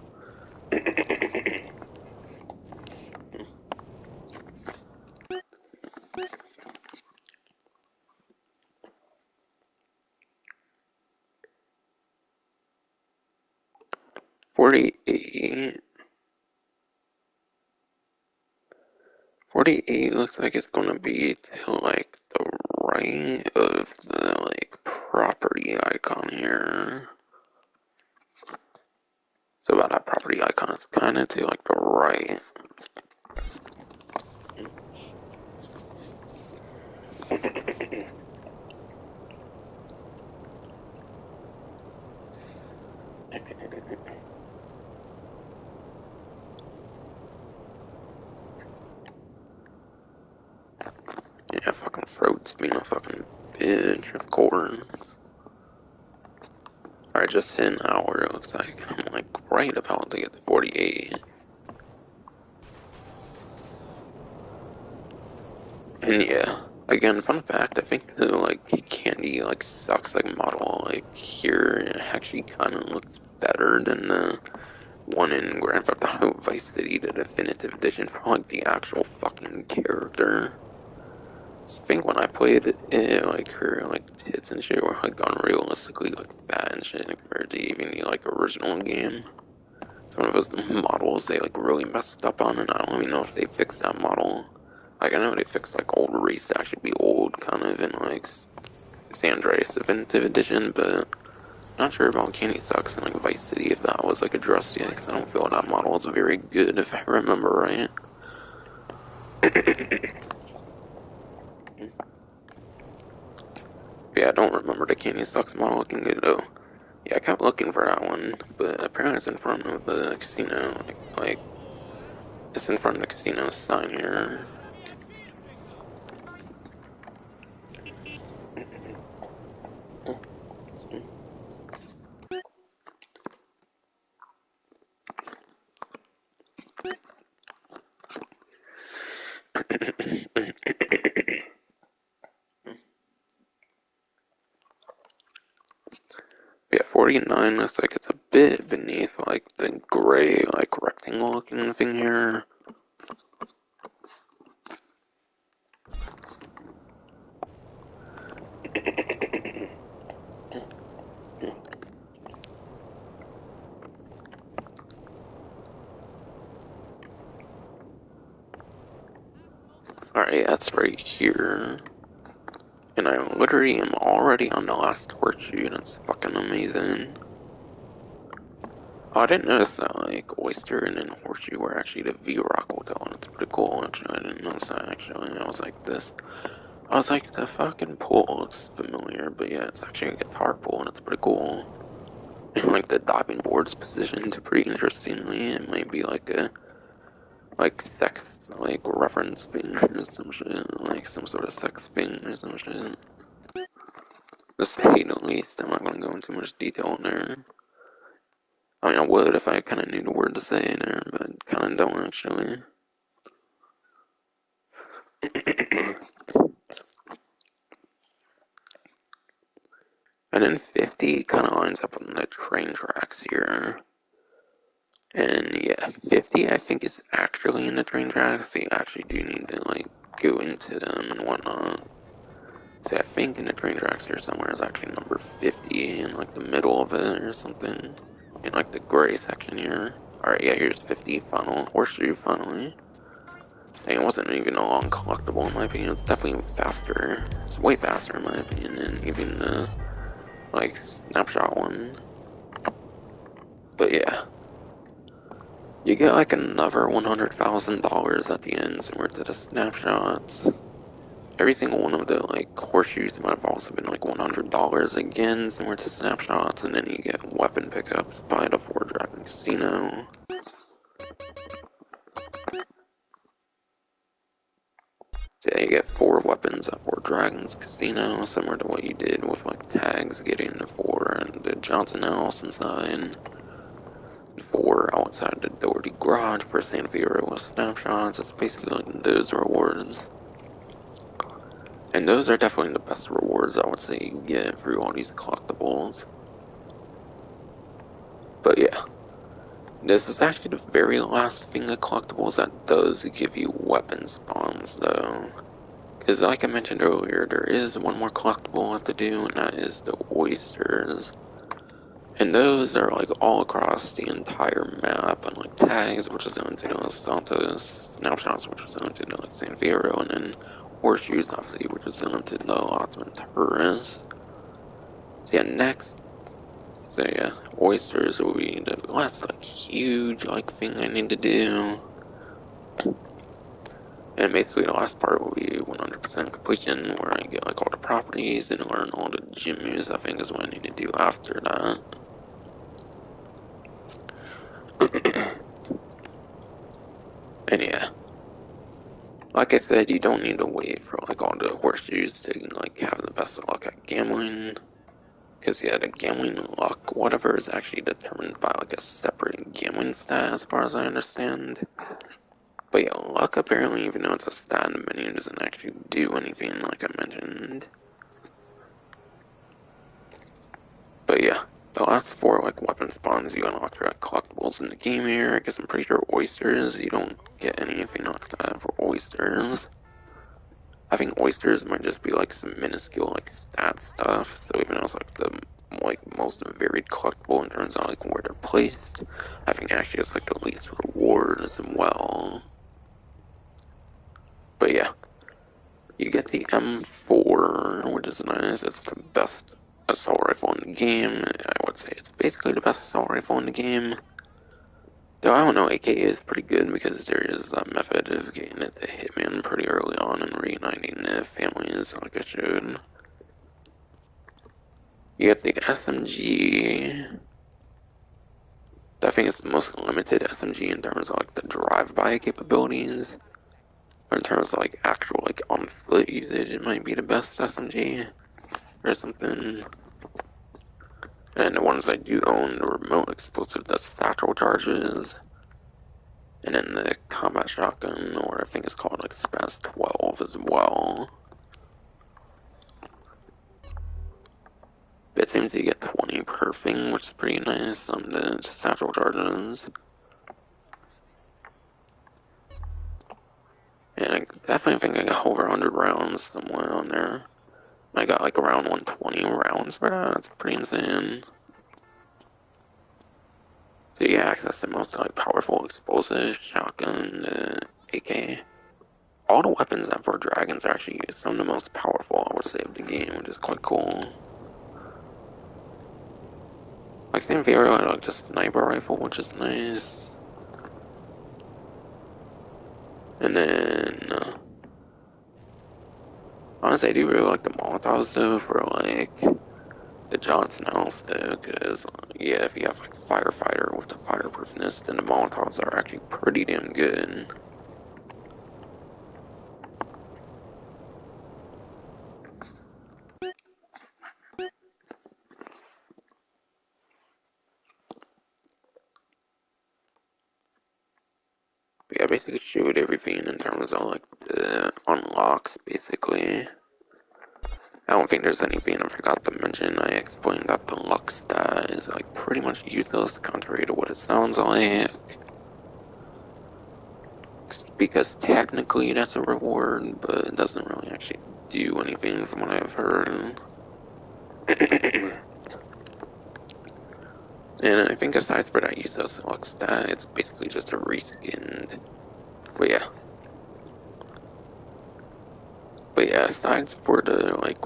48. 48 looks like it's gonna be to like the right of the like property icon here. So about that property icon is kind of to like the right. Yeah, fucking throat's being a fucking bitch, of course. Alright, just hit an hour, it looks like. I'm like right about to get to 48. And yeah, again, fun fact, I think the like candy like sucks like model like here it actually kinda looks better than the one in Grand Theft Auto Vice City, the definitive edition, for like the actual fucking character. I think when I played it, like her like tits and shit were like unrealistically like fat and shit compared to even the like original game. Some of those models they like really messed up on, and I don't even know if they fixed that model. Like I know they fixed like old race to actually be old, kind of in like San Andreas Definitive Edition, but not sure about Candy Sucks and like Vice City if that was like addressed yet, because I don't feel that model is very good if I remember right. Yeah, I don't remember the Candy Sucks model looking good though. Yeah, I kept looking for that one, but apparently it's in front of the casino. Like it's in front of the casino sign here. Yeah, 49 looks like it's a bit beneath like the gray like rectangle looking thing here. Alright, that's right here. And I literally am already on the last horseshoe, and it's fucking amazing. Oh, I didn't notice that, like, Oyster and then Horseshoe were actually the V-Rock Hotel, and it's pretty cool, actually. I didn't notice that, actually. I was like, the fucking pool looks familiar, but yeah, it's actually a guitar pool, and it's pretty cool. And, like, the diving board's positioned pretty interestingly. It might be, like, a, like, sex, like, reference thing or some shit. Like, some sort of sex thing or some shit. Just say the least. I'm not gonna go into much detail in there. I mean, I would if I kind of knew the word to say in there, but kind of don't actually. And then 50 kind of lines up on the train tracks here. And yeah, 50 I think is actually in the train tracks, so you actually do need to like go into them and whatnot. So I think in the train tracks here somewhere is actually number 50 in like the middle of it or something. In like the gray section here. Alright, yeah, here's 50 final horseshoe finally. Dang, it wasn't even a long collectible in my opinion. It's definitely faster. It's way faster in my opinion than even the like snapshot one. But yeah, you get like another $100,000 at the end, similar to the snapshots. Every single one of the like horseshoes might have also been like $100 again, similar to snapshots, and then you get weapon pickups by the Four Dragon Casino. So yeah, you get 4 weapons at Four Dragons Casino, similar to what you did with like tags getting the 4 and the Johnson House inside. 4 outside the Doherty Garage for San Fierro with snapshots. It's basically like those rewards. And those are definitely the best rewards I would say you get through all these collectibles. But yeah, this is actually the very last thing of collectibles that does give you weapon spawns though. Because like I mentioned earlier, there is one more collectible left to do, and that is the oysters. And those are like all across the entire map, and like tags, which is owned to Los Santos, snapshots, which is owned to like San Fierro, and then horseshoes, obviously, which is owned to the Las Venturas. So yeah, next, so yeah, oysters will be the last like huge like thing I need to do. And basically the last part will be 100% completion, where I get like all the properties and learn all the gym moves. I think is what I need to do after that. And yeah, like I said, you don't need to wait for like all the horseshoes to like have the best luck at gambling. Because yeah, the gambling luck, whatever, is actually determined by like a separate gambling stat as far as I understand. But yeah, luck apparently, even though it's a stat in the menu, doesn't actually do anything like I mentioned. But yeah, the last 4 like weapon spawns you unlock for like collectibles in the game here. I guess I'm pretty sure oysters, you don't get anything like that for oysters. I think oysters might just be like some minuscule like stat stuff. So even though it's like the most varied collectible in terms of like where they're placed, I think actually it's like the least reward as well. But yeah, you get the M4, which is nice. It's the best assault rifle in the game. I would say it's basically the best assault rifle in the game. Though I don't know, AK is pretty good because there is a method of getting it to Hitman pretty early on and reuniting the families like it should. You get the SMG. I think it's the most limited SMG in terms of like the drive-by capabilities. But in terms of like actual like on foot usage, it might be the best SMG or something. And the ones I do own, the remote explosive, the satchel charges. And then the combat shotgun, or I think it's called like Spaz 12 as well. It seems you get 20 per thing, which is pretty nice on the satchel charges. And I definitely think I got over 100 rounds somewhere on there. I got like around 120 rounds for that. That's pretty insane. So you get access to most like powerful explosive, shotgun, AK. All the weapons that for dragons are actually some of the most powerful, I would say, of the game, which is quite cool. Like same favorite, like the sniper rifle, which is nice. And then honestly, I do really like the Molotovs though for like the Johnson House though, because yeah, if you have like firefighter with the fireproofness, then the Molotovs are actually pretty damn good. But yeah, I basically showed everything in terms of like the unlocks basically. I don't think there's anything I forgot to mention. I explained that the luck stat is like pretty much useless, contrary to what it sounds like. Because technically that's a reward, but it doesn't really actually do anything from what I've heard. And I think aside for that useless luck stat, it's basically just a reskinned. But yeah. But yeah, aside for the like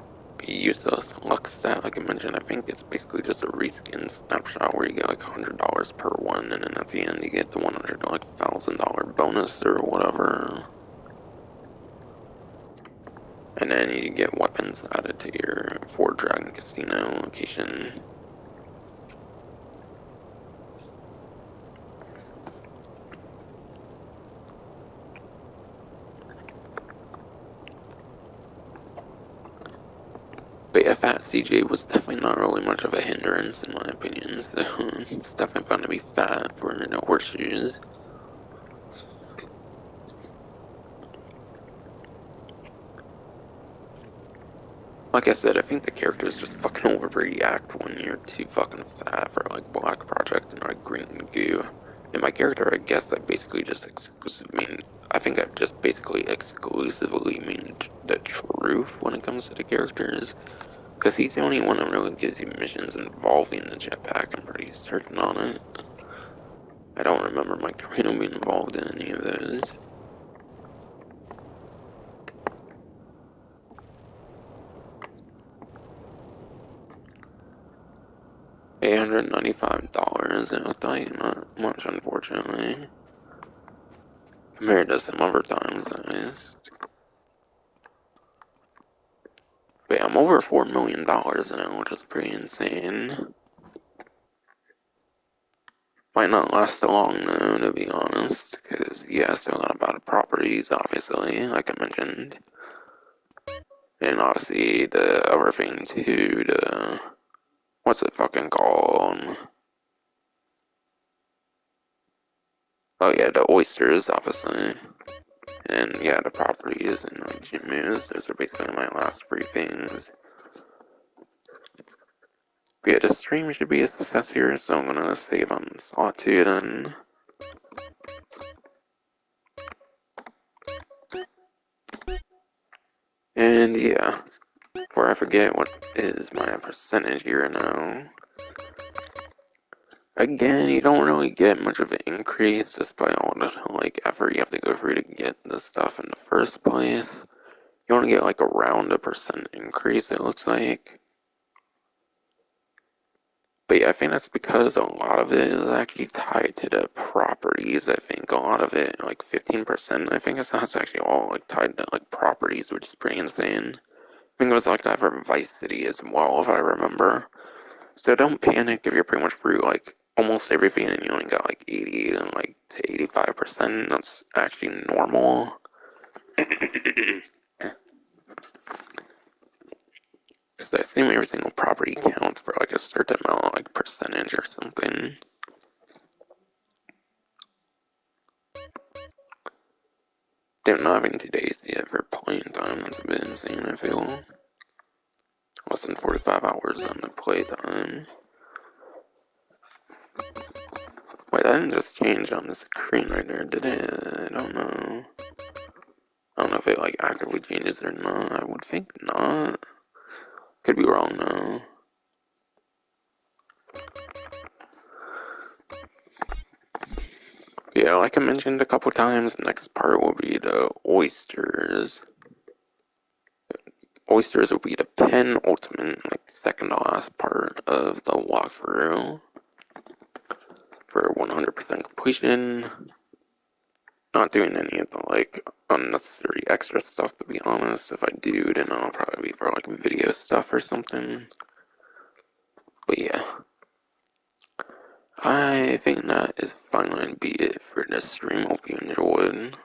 useless luck stat, like I mentioned, I think it's basically just a reskin snapshot where you get like $100 per one, and then at the end you get the $100,000 bonus or whatever. And then you get weapons added to your Fort Dragon Casino location. But yeah, Fat CJ was definitely not really much of a hindrance in my opinion, so it's definitely fun to be fat for the horseshoes. Like I said, I think the characters just fucking overreact when you're too fucking fat for like Black Project and like Green Goo. And my character, I guess I basically just I think I've just basically exclusively mean the truth when it comes to the characters. Because he's the only one that really gives you missions involving the jetpack, I'm pretty certain on it. I don't remember my Torino being involved in any of those. $895, it looked like, not much unfortunately. Compared to some other times, at least. But yeah, I'm over $4 million now, which is pretty insane. Might not last long though, to be honest, because yeah, I still got a lot of properties, obviously, like I mentioned. And obviously, the other thing too, the. What's it fucking called? Oh yeah, the oysters, obviously. And yeah, the properties and like gym moves, those are basically my last three things. But yeah, the stream should be a success here, so I'm gonna save on Sawtooth then. And yeah, before I forget, what is my percentage here now? Again, you don't really get much of an increase just by all the like effort you have to go through to get this stuff in the first place. You only get like around a percent increase, it looks like. But yeah, I think that's because a lot of it is actually tied to the properties. I think a lot of it, like 15%, I think that's actually all like tied to like properties, which is pretty insane. I think it was like that for Vice City as well, if I remember. So don't panic if you're pretty much through like almost everything and you only got like 80 and like to 85%. That's actually normal. Because I assume every single property counts for like a certain amount, like percentage or something. Don't know having 2 days yet for playing time. That's a bit insane, I feel. Less than 45 hours on the play time. Wait, that didn't just change on the screen right there, did it? I don't know. I don't know if it like actively changes or not. I would think not. Could be wrong though. Yeah, like I mentioned a couple times, the next part will be the oysters. Oysters will be the penultimate, like second to last part of the walkthrough for 100% completion. Not doing any of the like unnecessary extra stuff, to be honest. If I do, then I'll probably be for like video stuff or something. But yeah, I think that is finally be it for this stream. Hope you enjoyed.